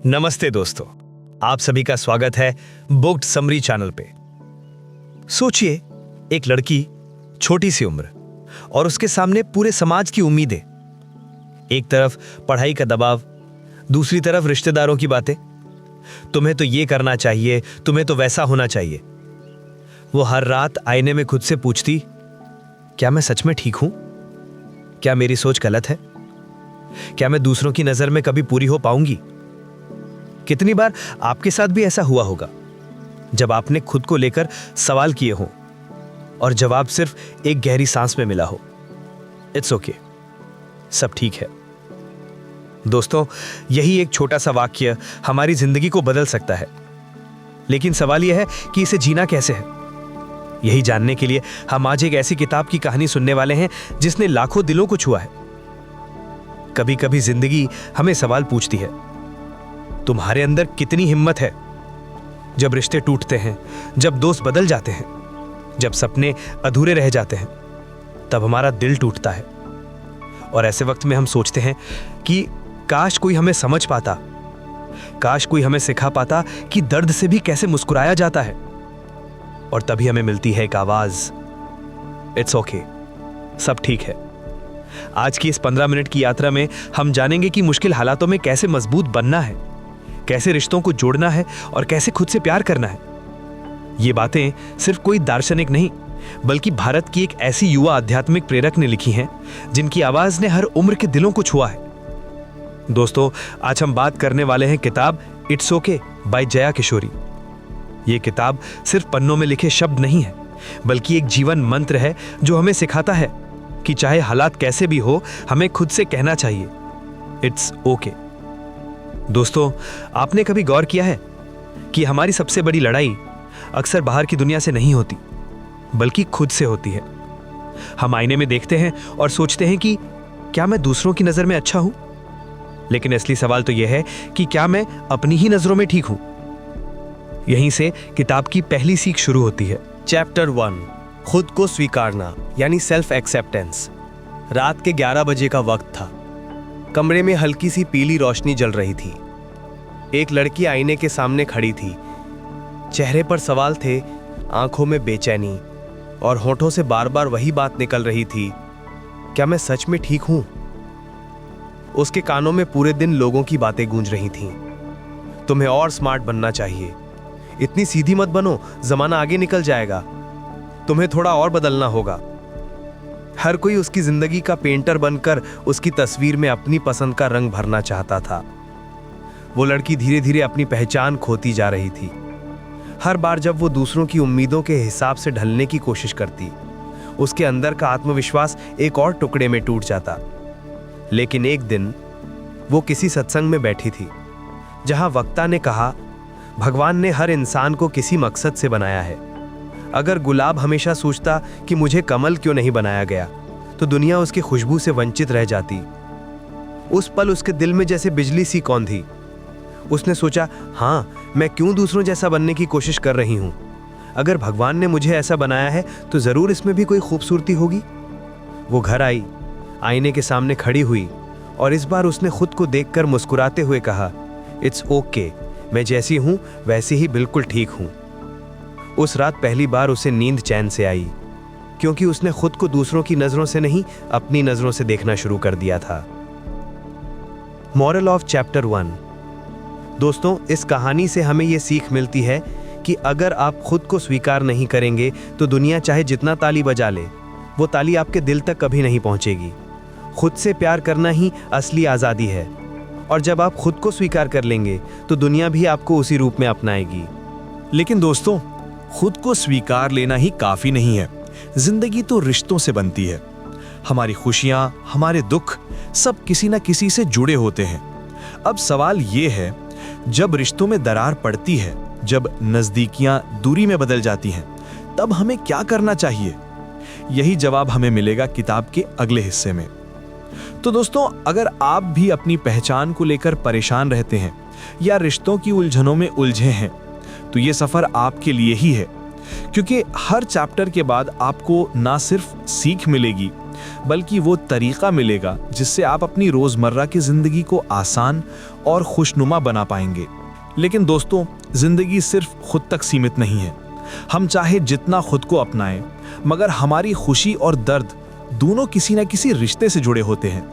नमस्ते दोस्तों, आप सभी का स्वागत है बुक्ड समरी चैनल पे। सोचिए, एक लड़की, छोटी सी उम्र और उसके सामने पूरे समाज की उम्मीदें। एक तरफ पढ़ाई का दबाव, दूसरी तरफ रिश्तेदारों की बातें। तुम्हें तो ये करना चाहिए, तुम्हें तो वैसा होना चाहिए। वो हर रात आईने में खुद से पूछती, क्या मैं सच में ठीक हूं? क्या मेरी सोच गलत है? क्या मैं दूसरों की नजर में कभी पूरी हो पाऊंगी? कितनी बार आपके साथ भी ऐसा हुआ होगा, जब आपने खुद को लेकर सवाल किए हों और जवाब सिर्फ एक गहरी सांस में मिला हो, इट्स ओके, सब ठीक है। दोस्तों, यही एक छोटा सा वाक्य हमारी जिंदगी को बदल सकता है। लेकिन सवाल यह है कि इसे जीना कैसे है। यही जानने के लिए हम आज एक ऐसी किताब की कहानी सुनने वाले हैं जिसने लाखों दिलों को छुआ है। कभी कभी जिंदगी हमें सवाल पूछती है, तुम्हारे अंदर कितनी हिम्मत है? जब रिश्ते टूटते हैं, जब दोस्त बदल जाते हैं, जब सपने अधूरे रह जाते हैं, तब हमारा दिल टूटता है। और ऐसे वक्त में हम सोचते हैं कि काश कोई हमें समझ पाता, काश कोई हमें सिखा पाता कि दर्द से भी कैसे मुस्कुराया जाता है। और तभी हमें मिलती है एक आवाज, इट्स ओके, सब ठीक है। आज की इस 15 मिनट की यात्रा में हम जानेंगे कि मुश्किल हालातों में कैसे मजबूत बनना है, कैसे रिश्तों को जोड़ना है और कैसे खुद से प्यार करना है। ये बातें सिर्फ कोई दार्शनिक नहीं, बल्कि भारत की एक ऐसी युवा आध्यात्मिक प्रेरक ने लिखी हैं जिनकी आवाज ने हर उम्र के दिलों को छुआ है। दोस्तों, आज हम बात करने वाले हैं किताब it's okay bye Jaya Kishori. ये किताब सिर्फ पन्नों में लिखे शब्द नहीं है, बल्कि एक जीवन मंत्र है जो हमें सिखाता है कि चाहे हालात कैसे भी हो, हमें खुद से कहना चाहिए, इट्स ओके। दोस्तों, आपने कभी गौर किया है कि हमारी सबसे बड़ी लड़ाई अक्सर बाहर की दुनिया से नहीं होती, बल्कि खुद से होती है। हम आईने में देखते हैं और सोचते हैं कि क्या मैं दूसरों की नजर में अच्छा हूं? लेकिन असली सवाल तो यह है कि क्या मैं अपनी ही नजरों में ठीक हूं? यहीं से किताब की पहली सीख शुरू होती है। चैप्टर 1, खुद को स्वीकारना यानी सेल्फ एक्सेप्टेंस। रात के 11 बजे का वक्त था। कमरे में हल्की सी पीली रोशनी जल रही थी। एक लड़की आईने के सामने खड़ी थी। चेहरे पर सवाल थे, आंखों में बेचैनी और होठों से बार बार वही बात निकल रही थी, क्या मैं सच में ठीक हूं? उसके कानों में पूरे दिन लोगों की बातें गूंज रही थीं। तुम्हें और स्मार्ट बनना चाहिए, इतनी सीधी मत बनो, जमाना आगे निकल जाएगा, तुम्हें थोड़ा और बदलना होगा। हर कोई उसकी जिंदगी का पेंटर बनकर उसकी तस्वीर में अपनी पसंद का रंग भरना चाहता था। वो लड़की धीरे धीरे अपनी पहचान खोती जा रही थी। हर बार जब वो दूसरों की उम्मीदों के हिसाब से ढलने की कोशिश करती, उसके अंदर का आत्मविश्वास एक और टुकड़े में टूट जाता। लेकिन एक दिन वो किसी सत्संग में बैठी थी, जहां वक्ता ने कहा, भगवान ने हर इंसान को किसी मकसद से बनाया है। अगर गुलाब हमेशा सोचता कि मुझे कमल क्यों नहीं बनाया गया, तो दुनिया उसकी खुशबू से वंचित रह जाती। उस पल उसके दिल में जैसे बिजली सी कौंधी। उसने सोचा, हाँ, मैं क्यों दूसरों जैसा बनने की कोशिश कर रही हूं? अगर भगवान ने मुझे ऐसा बनाया है तो जरूर इसमें भी कोई खूबसूरती होगी। वो घर आई, आईने के सामने खड़ी हुई और इस बार उसने खुद को देखकर मुस्कुराते हुए कहा, इट्स ओके, मैं जैसी हूं वैसी ही बिल्कुल ठीक हूं। उस रात पहली बार उसे नींद चैन से आई, क्योंकि उसने खुद को दूसरों की नजरों से नहीं, अपनी नजरों से देखना शुरू कर दिया था। Moral of chapter 1। दोस्तों, इस कहानी से हमें यह सीख मिलती है कि अगर आप खुद को स्वीकार नहीं करेंगे तो दुनिया चाहे जितना ताली बजा ले, वो ताली आपके दिल तक कभी नहीं पहुंचेगी। खुद से प्यार करना ही असली आज़ादी है। और जब आप खुद को स्वीकार कर लेंगे तो दुनिया भी आपको उसी रूप में अपनाएगी। लेकिन दोस्तों, खुद को स्वीकार लेना ही काफी नहीं है। जिंदगी तो रिश्तों से बनती है। हमारी खुशियां, हमारे दुख सब किसी न किसी से जुड़े होते हैं। अब सवाल ये है, जब रिश्तों में दरार पड़ती है, जब नजदीकियां दूरी में बदल जाती हैं, तब हमें क्या करना चाहिए? यही जवाब हमें मिलेगा किताब के अगले हिस्से में। तो दोस्तों, अगर आप भी अपनी पहचान को लेकर परेशान रहते हैं या रिश्तों की उलझनों में उलझे हैं, तो ये सफर आपके लिए ही है। क्योंकि हर चैप्टर के बाद आपको ना सिर्फ सीख मिलेगी, बल्कि वो तरीका मिलेगा जिससे आप अपनी रोजमर्रा की जिंदगी को आसान और खुशनुमा बना पाएंगे। लेकिन दोस्तों, जिंदगी सिर्फ खुद तक सीमित नहीं है। हम चाहे जितना खुद को अपनाएं, मगर हमारी खुशी और दर्द दोनों किसी न किसी रिश्ते से जुड़े होते हैं।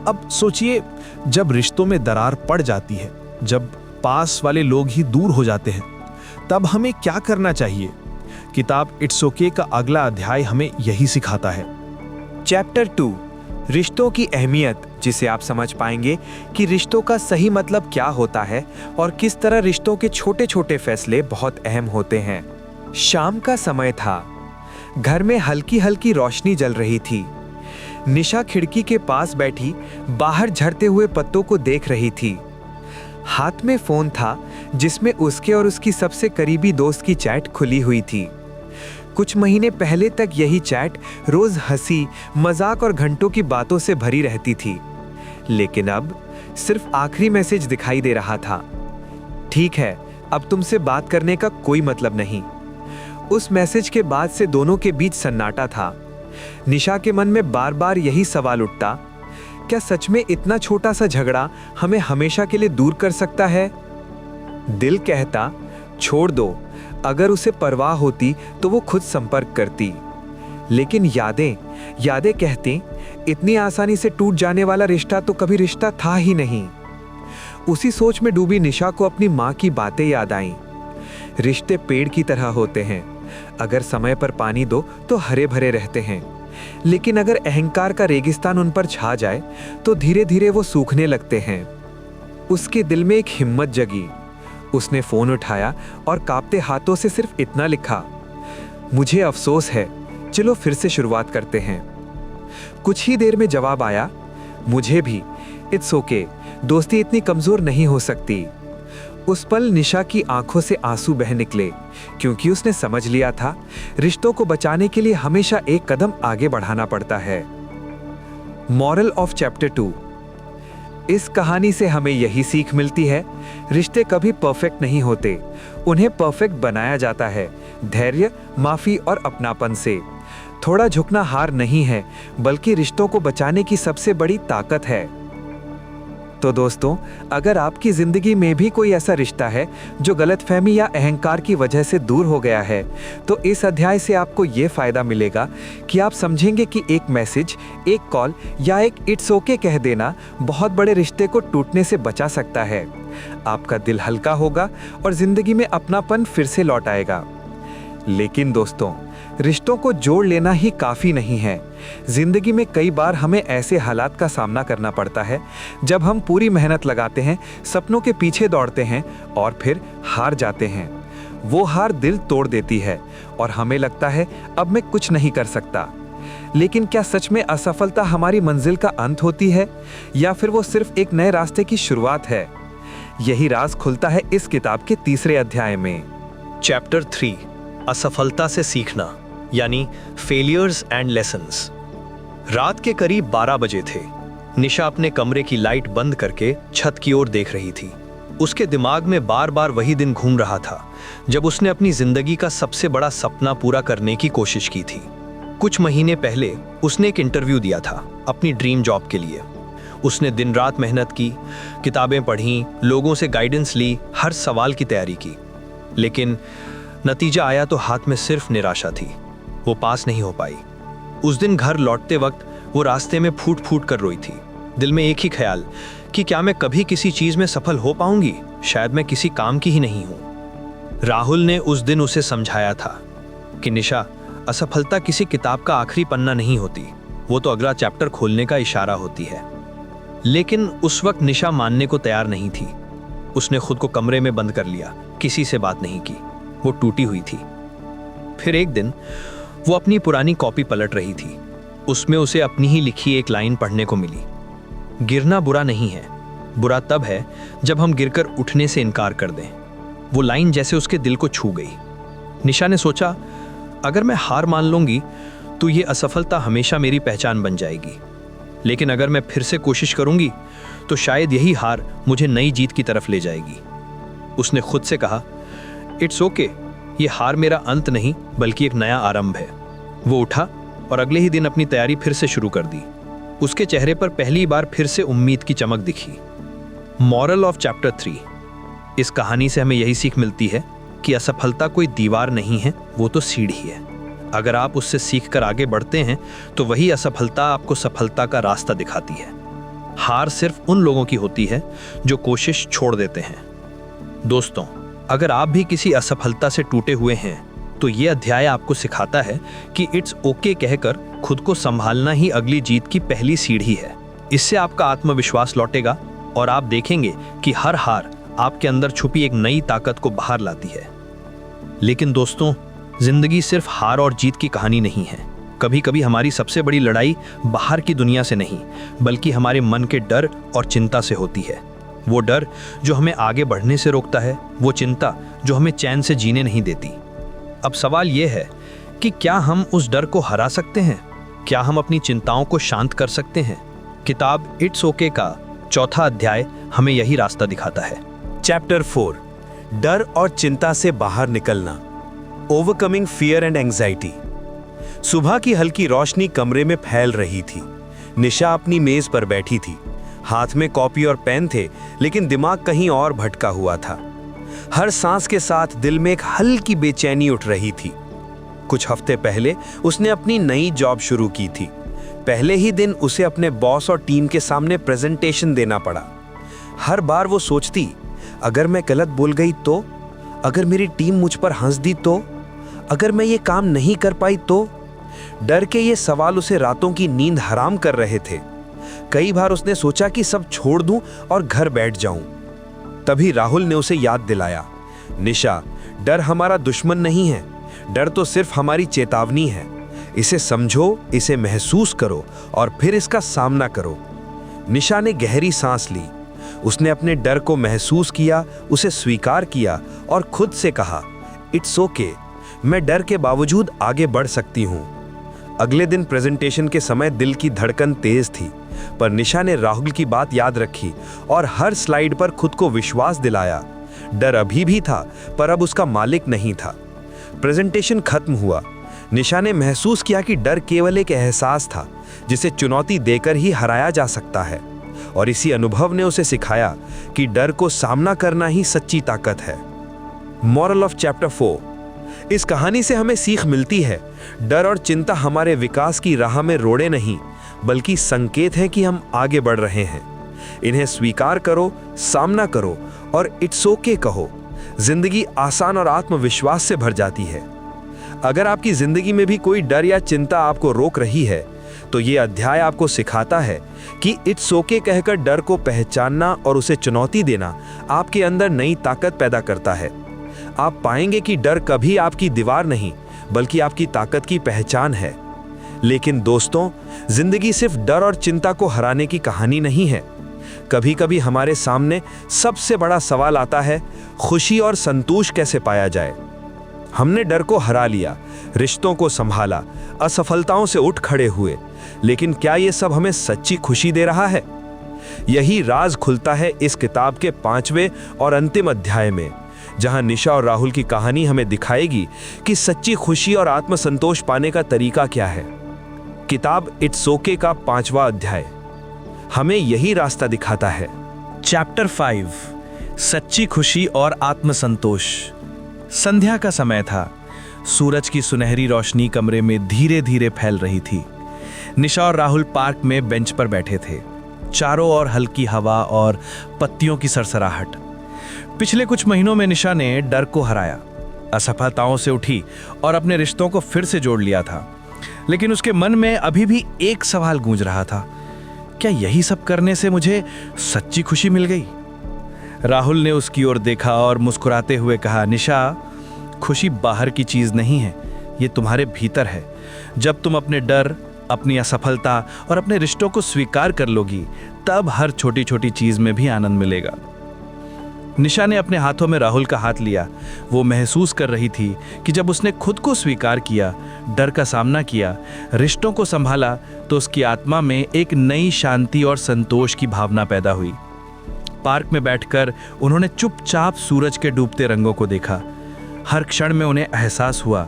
अब सोचिए, जब रिश्तों में दरार पड़ जाती है, जब पास वाले लोग ही दूर हो जाते हैं, तब हमें क्या करना चाहिए? किताब इट्स ओके का अगला अध्याय हमें यही सिखाता है। चैप्टर 2, रिश्तों की अहमियत, जिसे आप समझ पाएंगे कि रिश्तों का सही मतलब क्या होता है और किस तरह रिश्तों के छोटे छोटे फैसले बहुत अहम होते हैं। शाम का समय था। घर में हल्की हल्की रोशनी जल रही थी। निशा खिड़की के पास बैठी बाहर झड़ते हुए पत्तों को देख रही थी। हाथ में फोन था जिसमें उसके और उसकी सबसे करीबी दोस्त की चैट खुली हुई थी। कुछ महीने पहले तक यही चैट रोज हंसी, मजाक और घंटों की बातों से भरी रहती थी, लेकिन अब सिर्फ आखिरी मैसेज दिखाई दे रहा था। ठीक है, अब तुमसे बात करने का कोई मतलब नहीं। उस मैसेज के बाद से दोनों के बीच सन्नाटा था। निशा के मन में बार बार यही सवाल उठता, क्या सच में इतना छोटा सा झगड़ा हमें हमेशा के लिए दूर कर सकता है? दिल कहता, छोड़ दो, अगर उसे परवाह होती तो वो खुद संपर्क करती। लेकिन यादें कहती, इतनी आसानी से टूट जाने वाला रिश्ता तो कभी रिश्ता था ही नहीं। उसी सोच में डूबी निशा को अपनी माँ की बातें याद आईं। रिश्ते पेड़ की तरह होते हैं, अगर समय पर पानी दो तो हरे भरे रहते हैं, लेकिन अगर अहंकार का रेगिस्तान उन पर छा जाए तो धीरे धीरे वो सूखने लगते हैं। उसके दिल में एक हिम्मत जगी। उसने फोन उठाया और कांपते हाथों से सिर्फ इतना लिखा, मुझे अफसोस है, चलो फिर से शुरुआत करते हैं। कुछ ही देर में जवाब आया, मुझे भी, इट्स ओके, दोस्ती इतनी कमजोर नहीं हो सकती। उस पल निशा की आंखों से आंसू बह निकले, क्योंकि उसने समझ लिया था रिश्तों को बचाने के लिए हमेशा एक कदम आगे बढ़ाना पड़ता है। मॉरल ऑफ चैप्टर 2, इस कहानी से हमें यही सीख मिलती है, रिश्ते कभी परफेक्ट नहीं होते, उन्हें परफेक्ट बनाया जाता है धैर्य, माफी और अपनापन से। थोड़ा झुकना हार नहीं है, बल्कि रिश्तों को बचाने की सबसे बड़ी ताकत है। तो दोस्तों, अगर आपकी जिंदगी में भी कोई ऐसा रिश्ता है जो गलतफहमी या अहंकार की वजह से दूर हो गया है, तो इस अध्याय से आपको ये फायदा मिलेगा कि आप समझेंगे कि एक मैसेज, एक कॉल या एक इट्स ओके कह देना बहुत बड़े रिश्ते को टूटने से बचा सकता है। आपका दिल हल्का होगा और जिंदगी में अपनापन फिर से लौट आएगा। लेकिन दोस्तों, रिश्तों को जोड़ लेना ही काफी नहीं है। जिंदगी में कई बार हमें ऐसे हालात का सामना करना पड़ता है जब हम पूरी मेहनत लगाते हैं, सपनों के पीछे दौड़ते हैं और फिर हार जाते हैं। वो हार दिल तोड़ देती है और हमें लगता है अब मैं कुछ नहीं कर सकता। लेकिन क्या सच में असफलता हमारी मंजिल का अंत होती है, या फिर वो सिर्फ एक नए रास्ते की शुरुआत है? यही राज खुलता है इस किताब के 3रे अध्याय में। चैप्टर 3, असफलता से सीखना, यानी फेलियर्स एंड लेसन्स। रात के करीब 12 बजे थे। निशा अपने कमरे की लाइट बंद करके छत की ओर देख रही थी। उसके दिमाग में बार बार वही दिन घूम रहा था जब उसने अपनी जिंदगी का सबसे बड़ा सपना पूरा करने की कोशिश की थी। कुछ महीने पहले उसने एक इंटरव्यू दिया था अपनी ड्रीम जॉब के लिए। उसने दिन रात मेहनत की, किताबें पढ़ी, लोगों से गाइडेंस ली, हर सवाल की तैयारी की, लेकिन नतीजा आया तो हाथ में सिर्फ निराशा थी। वो पास नहीं हो पाई। उस दिन घर लौटते वक्त वो रास्ते में फूट फूट कर रोई थी। दिल में एक ही ख्याल कि क्या मैं कभी किसी चीज में सफल हो पाऊंगी? शायद मैं किसी काम की ही नहीं हूं। राहुल ने उस दिन उसे समझाया था कि निशा, असफलता किसी किताब का आखिरी पन्ना नहीं होती, वो तो अगला चैप्टर खोलने का इशारा होती है। लेकिन उस वक्त निशा मानने को तैयार नहीं थी। उसने खुद को कमरे में बंद कर लिया, किसी से बात नहीं की। वो टूटी हुई थी। फिर एक दिन वो अपनी पुरानी कॉपी पलट रही थी। उसमें उसे अपनी ही लिखी एक लाइन पढ़ने को मिली, गिरना बुरा नहीं है, बुरा तब है जब हम गिरकर उठने से इनकार कर दें। वो लाइन जैसे उसके दिल को छू गई। निशा ने सोचा, अगर मैं हार मान लूंगी तो ये असफलता हमेशा मेरी पहचान बन जाएगी, लेकिन अगर मैं फिर से कोशिश करूंगी तो शायद यही हार मुझे नई जीत की तरफ ले जाएगी। उसने खुद से कहा, इट्स ओके, ये हार मेरा अंत नहीं बल्कि एक नया आरंभ है। वो उठा और अगले ही दिन अपनी तैयारी फिर से शुरू कर दी। उसके चेहरे पर पहली बार फिर से उम्मीद की चमक दिखी। Moral of chapter 3। इस कहानी से हमें यही सीख मिलती है कि असफलता कोई दीवार नहीं है, वो तो सीढ़ी है। अगर आप उससे सीखकर आगे बढ़ते हैं तो वही असफलता आपको सफलता का रास्ता दिखाती है। हार सिर्फ उन लोगों की होती है जो कोशिश छोड़ देते हैं। दोस्तों, अगर आप भी किसी असफलता से टूटे हुए हैं तो ये अध्याय आपको सिखाता है कि इट्स ओके कहकर खुद को संभालना ही अगली जीत की पहली सीढ़ी है। इससे आपका आत्मविश्वास लौटेगा और आप देखेंगे कि हर हार आपके अंदर छुपी एक नई ताकत को बाहर लाती है। लेकिन दोस्तों, जिंदगी सिर्फ हार और जीत की कहानी नहीं है। कभी कभी हमारी सबसे बड़ी लड़ाई बाहर की दुनिया से नहीं, बल्कि हमारे मन के डर और चिंता से होती है। वो डर जो हमें आगे बढ़ने से रोकता है, वो चिंता जो हमें चैन से जीने नहीं देती। अब सवाल ये है कि क्या हम उस डर को हरा सकते हैं? क्या हम अपनी चिंताओं को शांत कर सकते हैं? किताब इट्स ओके का 4था अध्याय हमें यही रास्ता दिखाता है। चैप्टर 4। डर और चिंता से बाहर निकलना। Overcoming fear and anxiety. सुबह की हल्की रोशनी कमरे में फैल रही थी। निशा अपनी मेज पर बैठी थी। हाथ में कॉपी और पेन थे, लेकिन दिमाग कहीं और भटका हुआ था। हर सांस के साथ दिल में एक हल्की बेचैनी उठ रही थी। कुछ हफ्ते पहले उसने अपनी नई जॉब शुरू की थी। पहले ही दिन उसे अपने बॉस और टीम के सामने प्रेजेंटेशन देना पड़ा। हर बार वो सोचती, अगर मैं गलत बोल गई तो, अगर मेरी टीम मुझ पर हंस दी तो, अगर मैं ये काम नहीं कर पाई तो। डर के ये सवाल उसे रातों की नींद हराम कर रहे थे। कई बार उसने सोचा कि सब छोड़ दूं और घर बैठ जाऊं। तभी राहुल ने उसे याद दिलाया, निशा, डर हमारा दुश्मन नहीं है। डर तो सिर्फ हमारी चेतावनी है। इसे समझो, इसे महसूस करो और फिर इसका सामना करो। निशा ने गहरी सांस ली। उसने अपने डर को महसूस किया, उसे स्वीकार किया और खुद से कहा, इट्स ओके, मैं डर के बावजूद आगे बढ़ सकती हूँ। अगले दिन प्रेजेंटेशन के समय दिल की धड़कन तेज थी, पर निशा ने राहुल की बात याद रखी और हर स्लाइड पर खुद को विश्वास दिलाया। डर अभी भी था, पर अब उसका मालिक नहीं था। प्रेजेंटेशन खत्म हुआ। निशा ने महसूस किया कि डर केवल एक एहसास था, जिसे चुनौती देकर ही हराया जा सकता है। और इसी अनुभव ने उसे सिखाया कि डर को सामना करना ही सच्ची ताकत है। Moral of chapter 4। इस कहानी से हमें सीख मिलती है, डर और चिंता हमारे विकास की राह में रोड़े नहीं, बल्कि संकेत हैं कि हम आगे बढ़ रहे हैं। इन्हें स्वीकार करो, सामना करो और इट्स ओके कहो। जिंदगी आसान और आत्मविश्वास से भर जाती है। अगर आपकी जिंदगी में भी कोई डर या चिंता आपको रोक रही है, तो ये अध्याय आपको सिखाता है कि इट्स ओके कहकर डर को पहचानना और उसे चुनौती देना आपके अंदर नई ताकत पैदा करता है। आप पाएंगे कि डर कभी आपकी दीवार नहीं, बल्कि आपकी ताकत की पहचान है। लेकिन दोस्तों, जिंदगी सिर्फ डर और चिंता को हराने की कहानी नहीं है। कभी कभी हमारे सामने सबसे बड़ा सवाल आता है, खुशी और संतोष कैसे पाया जाए। हमने डर को हरा लिया, रिश्तों को संभाला, असफलताओं से उठ खड़े हुए, लेकिन क्या ये सब हमें सच्ची खुशी दे रहा है? यही राज खुलता है इस किताब के 5वें और अंतिम अध्याय में, जहां निशा और राहुल की कहानी हमें दिखाएगी कि सच्ची खुशी और आत्मसंतोष पाने का तरीका क्या है। किताब इट्स ओके का 5वां अध्याय हमें यही रास्ता दिखाता है। चैप्टर 5, सच्ची खुशी और आत्मसंतोष। संध्या का समय था। सूरज की सुनहरी रोशनी कमरे में धीरे धीरे फैल रही थी। निशा और राहुल पार्क में बेंच पर बैठे थे। चारों ओर हल्की हवा और पत्तियों की सरसराहट। पिछले कुछ महीनों में निशा ने डर को हराया, असफलताओं से उठी और अपने रिश्तों को फिर से जोड़ लिया था। लेकिन उसके मन में अभी भी एक सवाल गूंज रहा था, क्या यही सब करने से मुझे सच्ची खुशी मिल गई? राहुल ने उसकी ओर देखा और मुस्कुराते हुए कहा, निशा, खुशी बाहर की चीज नहीं है, ये तुम्हारे भीतर है। जब तुम अपने डर, अपनी असफलता और अपने रिश्तों को स्वीकार कर लोगी, तब हर छोटी छोटी चीज में भी आनंद मिलेगा। निशा ने अपने हाथों में राहुल का हाथ लिया। वो महसूस कर रही थी कि जब उसने खुद को स्वीकार किया, डर का सामना किया, रिश्तों को संभाला, तो उसकी आत्मा में एक नई शांति और संतोष की भावना पैदा हुई। पार्क में बैठकर उन्होंने चुपचाप सूरज के डूबते रंगों को देखा। हर क्षण में उन्हें एहसास हुआ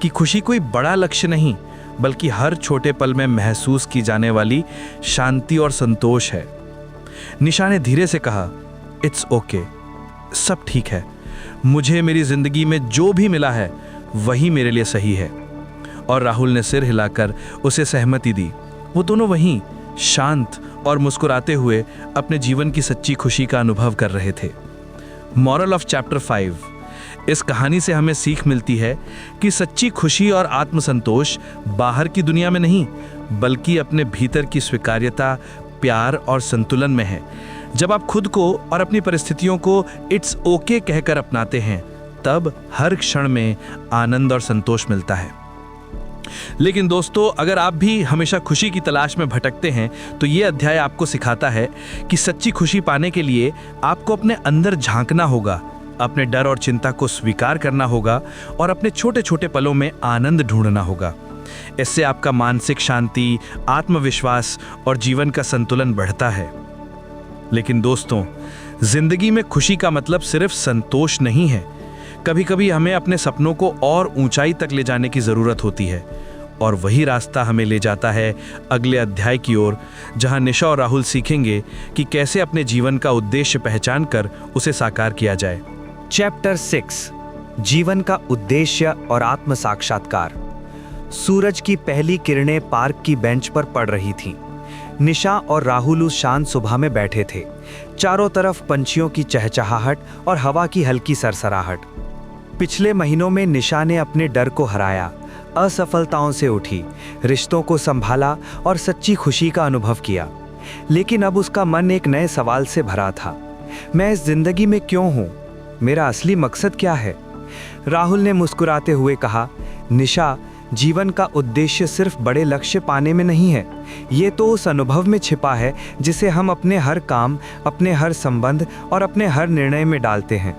कि खुशी कोई बड़ा लक्ष्य नहीं, बल्कि हर छोटे पल में महसूस की जाने वाली शांति और संतोष है। निशा ने धीरे से कहा, इट्स ओके, सब ठीक है। मुझे मेरी जिंदगी में जो भी मिला है वही मेरे लिए सही है। और राहुल ने सिर हिलाकर उसे सहमति दी। वो दोनों वहीं शांत और मुस्कुराते हुए अपने जीवन की सच्ची खुशी का अनुभव कर रहे थे। Moral of chapter 5। इस कहानी से हमें सीख मिलती है कि सच्ची खुशी और आत्मसंतोष बाहर की दुनिया में नहीं, बल्कि अपने भीतर की स्वीकार्यता, प्यार और संतुलन में है। जब आप खुद को और अपनी परिस्थितियों को इट्स ओके कहकर अपनाते हैं, तब हर क्षण में आनंद और संतोष मिलता है। लेकिन दोस्तों, अगर आप भी हमेशा खुशी की तलाश में भटकते हैं, तो ये अध्याय आपको सिखाता है कि सच्ची खुशी पाने के लिए आपको अपने अंदर झांकना होगा, अपने डर और चिंता को स्वीकार करना होगा और अपने छोटे छोटे पलों में आनंद ढूंढना होगा। इससे आपका मानसिक शांति, आत्मविश्वास और जीवन का संतुलन बढ़ता है। लेकिन दोस्तों, जिंदगी में खुशी का मतलब सिर्फ संतोष नहीं है। कभी कभी हमें अपने सपनों को और ऊंचाई तक ले जाने की जरूरत होती है, और वही रास्ता हमें ले जाता है अगले अध्याय की ओर, जहां निशा और राहुल सीखेंगे कि कैसे अपने जीवन का उद्देश्य पहचान कर उसे साकार किया जाए। चैप्टर 6, जीवन का उद्देश्य और आत्म साक्षात्कार। सूरज की पहली किरणें पार्क की बेंच पर पड़ रही थीं। निशा और राहुल उस शांत सुबह में बैठे थे। चारों तरफ पंछियों की चहचहाहट और हवा की हल्की सरसराहट। पिछले महीनों में निशा ने अपने डर को हराया, असफलताओं से उठी, रिश्तों को संभाला और सच्ची खुशी का अनुभव किया। लेकिन अब उसका मन एक नए सवाल से भरा था। मैं इस जिंदगी में क्यों हूँ? मेरा असली मकसद क्या है? राहुल ने मुस्कुराते हुए कहा, निशा, जीवन का उद्देश्य सिर्फ बड़े लक्ष्य पाने में नहीं है। ये तो उस अनुभव में छिपा है जिसे हम अपने हर काम, अपने हर संबंध और अपने हर निर्णय में डालते हैं।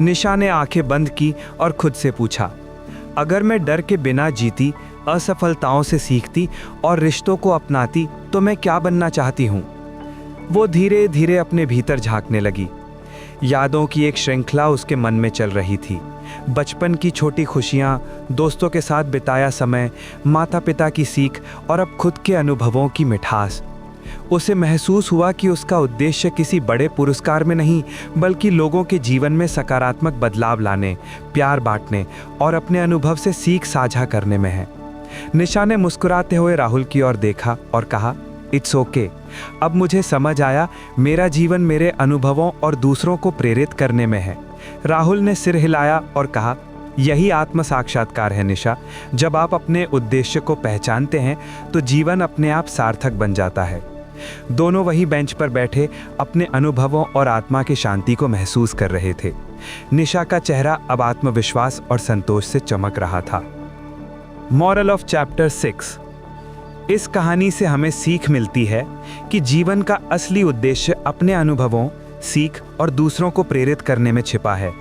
निशा ने आंखें बंद की और खुद से पूछा, अगर मैं डर के बिना जीती, असफलताओं से सीखती और रिश्तों को अपनाती, तो मैं क्या बनना चाहती हूँ? वो धीरे धीरे अपने भीतर झांकने लगी। यादों की एक श्रृंखला उसके मन में चल रही थी। बचपन की छोटी खुशियाँ, दोस्तों के साथ बिताया समय, माता पिता की सीख और अब खुद के अनुभवों की मिठास। उसे महसूस हुआ कि उसका उद्देश्य किसी बड़े पुरस्कार में नहीं, बल्कि लोगों के जीवन में सकारात्मक बदलाव लाने, प्यार बांटने और अपने अनुभव से सीख साझा करने में है। निशा ने मुस्कुराते हुए राहुल की ओर देखा और कहा, इट्स ओके, अब मुझे समझ आया, मेरा जीवन मेरे अनुभवों और दूसरों को प्रेरित करने में है। राहुल ने सिर हिलाया और कहा, यही आत्म साक्षात्कार है निशा। जब आप अपने उद्देश्य को पहचानते हैं तो जीवन अपने आप सार्थक बन जाता है। दोनों वही बेंच पर बैठे अपने अनुभवों और आत्मा की शांति को महसूस कर रहे थे। निशा का चेहरा अब आत्मविश्वास और संतोष से चमक रहा था। Moral of chapter 6। इस कहानी से हमें सीख मिलती है कि जीवन का असली उद्देश्य अपने अनुभवों, सीख और दूसरों को प्रेरित करने में छिपा है।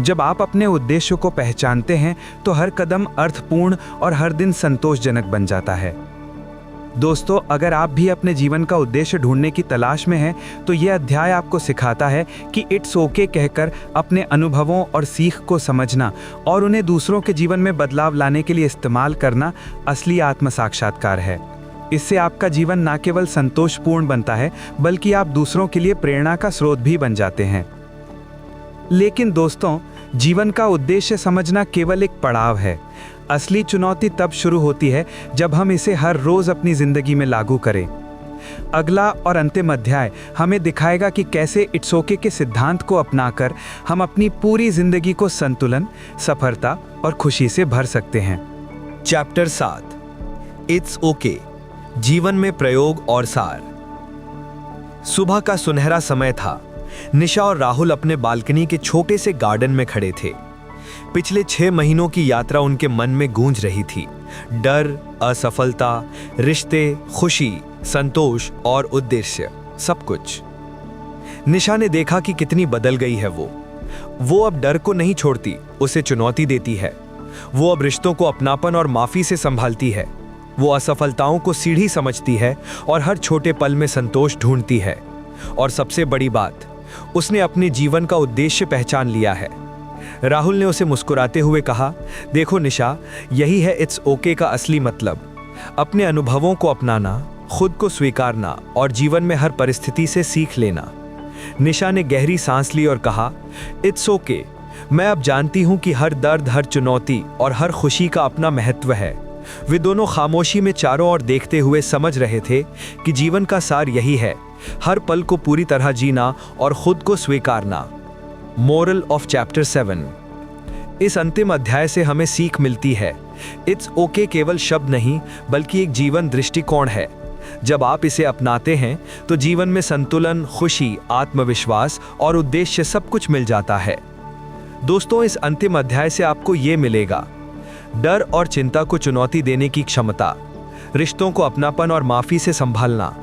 जब आप अपने उद्देश्य को पहचानते हैं तो हर कदम अर्थपूर्ण और हर दिन संतोषजनक बन जाता है। दोस्तों, अगर आप भी अपने जीवन का उद्देश्य ढूंढने की तलाश में हैं, तो यह अध्याय आपको सिखाता है कि इट्स ओके कहकर अपने अनुभवों और सीख को समझना और उन्हें दूसरों के जीवन में बदलाव लाने के लिए इस्तेमाल करना असली आत्म साक्षात्कार है। इससे आपका जीवन न केवल संतोषपूर्ण बनता है, बल्कि आप दूसरों के लिए प्रेरणा का स्रोत भी बन जाते हैं। लेकिन दोस्तों, जीवन का उद्देश्य समझना केवल एक पड़ाव है। असली चुनौती तब शुरू होती है जब हम इसे हर रोज अपनी जिंदगी में लागू करें। अगला और अंतिम अध्याय हमें दिखाएगा कि कैसे इट्स ओके के सिद्धांत को अपनाकर हम अपनी पूरी जिंदगी को संतुलन, सफलता और खुशी से भर सकते हैं। चैप्टर 7, इट्स ओके, जीवन में प्रयोग और सार। सुबह का सुनहरा समय था। निशा और राहुल अपने बालकनी के छोटे से गार्डन में खड़े थे। पिछले 6 महीनों की यात्रा उनके मन में गूंज रही थी। डर, असफलता, रिश्ते, खुशी, संतोष और उद्देश्य, सब कुछ। निशा ने देखा कि कितनी बदल गई है वो अब डर को नहीं छोड़ती, उसे चुनौती देती है। वो अब रिश्तों को अपनापन और माफी से संभालती है। वो असफलताओं को सीढ़ी समझती है और हर छोटे पल में संतोष ढूंढती है। और सबसे बड़ी बात, उसने अपने जीवन का उद्देश्य पहचान लिया है। राहुल ने उसे मुस्कुराते हुए कहा, देखो निशा, यही है इट्स ओके का असली मतलब। अपने अनुभवों को अपनाना, खुद को स्वीकारना और जीवन में हर परिस्थिति से सीख लेना। निशा ने गहरी सांस ली और कहा, इट्स ओके। मैं अब जानती हूं कि हर दर्द, हर चुनौती और हर खुशी का अपना महत्व है। वे दोनों खामोशी में चारों ओर देखते हुए समझ रहे थे कि जीवन का सार यही है, हर पल को पूरी तरह जीना और खुद को स्वीकारना। Moral of chapter 7। इस अंतिम अध्याय से हमें सीख मिलती है, इट्स ओके केवल शब्द नहीं बल्कि एक जीवन दृष्टिकोण है। जब आप इसे अपनाते हैं तो जीवन में संतुलन, खुशी, आत्मविश्वास और उद्देश्य सब कुछ मिल जाता है। दोस्तों, इस अंतिम अध्याय से आपको ये मिलेगा: डर और चिंता को चुनौती देने की क्षमता, रिश्तों को अपनापन और माफी से संभालना,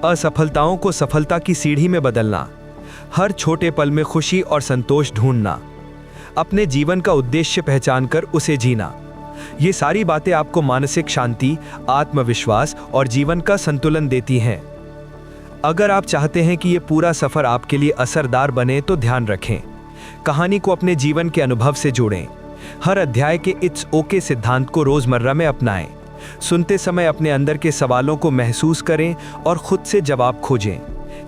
असफलताओं को सफलता की सीढ़ी में बदलना, हर छोटे पल में खुशी और संतोष ढूंढना, अपने जीवन का उद्देश्य पहचानकर उसे जीना। ये सारी बातें आपको मानसिक शांति, आत्मविश्वास और जीवन का संतुलन देती हैं। अगर आप चाहते हैं कि ये पूरा सफर आपके लिए असरदार बने तो ध्यान रखें, कहानी को अपने जीवन के अनुभव से जोड़ें। हर अध्याय के इट्स ओके सिद्धांत को रोजमर्रा में अपनाएं। सुनते समय अपने अंदर के सवालों को महसूस करें और खुद से जवाब खोजें।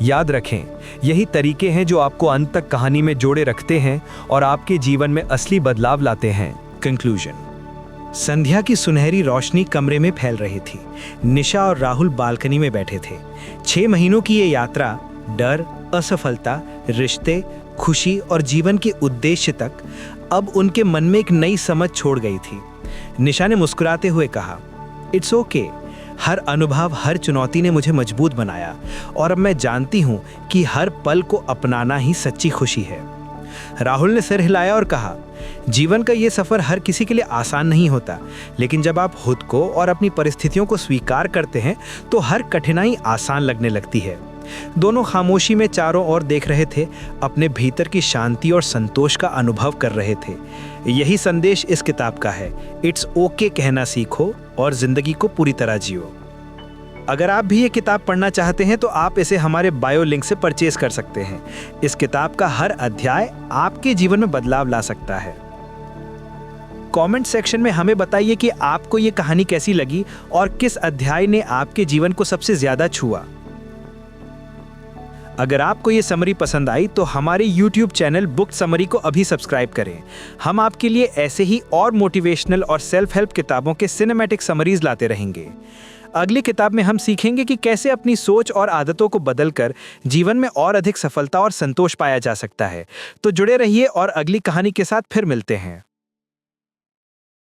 याद रखें, यही तरीके हैं जो आपको अंत तक कहानी में जोड़े रखते हैं और आपके जीवन में असली बदलाव लाते हैं। कंक्लूजन। संध्या की सुनहरी रोशनी कमरे में फैल रही थी। निशा और राहुल बालकनी में बैठे थे। 6 महीनों की ये यात्रा डर, असफलता, रिश्ते, खुशी और जीवन के उद्देश्य तक अब उनके मन में एक नई समझ छोड़ गई थी। निशा ने मुस्कुराते हुए कहा, इट्स ओके। हर अनुभव, हर चुनौती ने मुझे मजबूत बनाया और अब मैं जानती हूँ कि हर पल को अपनाना ही सच्ची खुशी है। राहुल ने सिर हिलाया और कहा, जीवन का ये सफर हर किसी के लिए आसान नहीं होता, लेकिन जब आप खुद को और अपनी परिस्थितियों को स्वीकार करते हैं तो हर कठिनाई आसान लगने लगती है। दोनों खामोशी में चारों ओर देख रहे थे, अपने भीतर की शांति और संतोष का अनुभव कर रहे थे। यही संदेश इस किताब का है, इट्स ओके कहना सीखो और जिंदगी को पूरी तरह जियो। अगर आप भी ये किताब पढ़ना चाहते हैं तो आप इसे हमारे बायो लिंक से परचेज कर सकते हैं। इस किताब का हर अध्याय आपके जीवन में बदलाव ला सकता है। कमेंट सेक्शन में हमें बताइए कि आपको ये कहानी कैसी लगी और किस अध्याय ने आपके जीवन को सबसे ज्यादा छुआ। अगर आपको ये समरी पसंद आई तो हमारे YouTube चैनल बुक समरी को अभी सब्सक्राइब करें। हम आपके लिए ऐसे ही और मोटिवेशनल और सेल्फ हेल्प किताबों के सिनेमैटिक समरीज लाते रहेंगे। अगली किताब में हम सीखेंगे कि कैसे अपनी सोच और आदतों को बदलकर जीवन में और अधिक सफलता और संतोष पाया जा सकता है। तो जुड़े रहिए और अगली कहानी के साथ फिर मिलते हैं।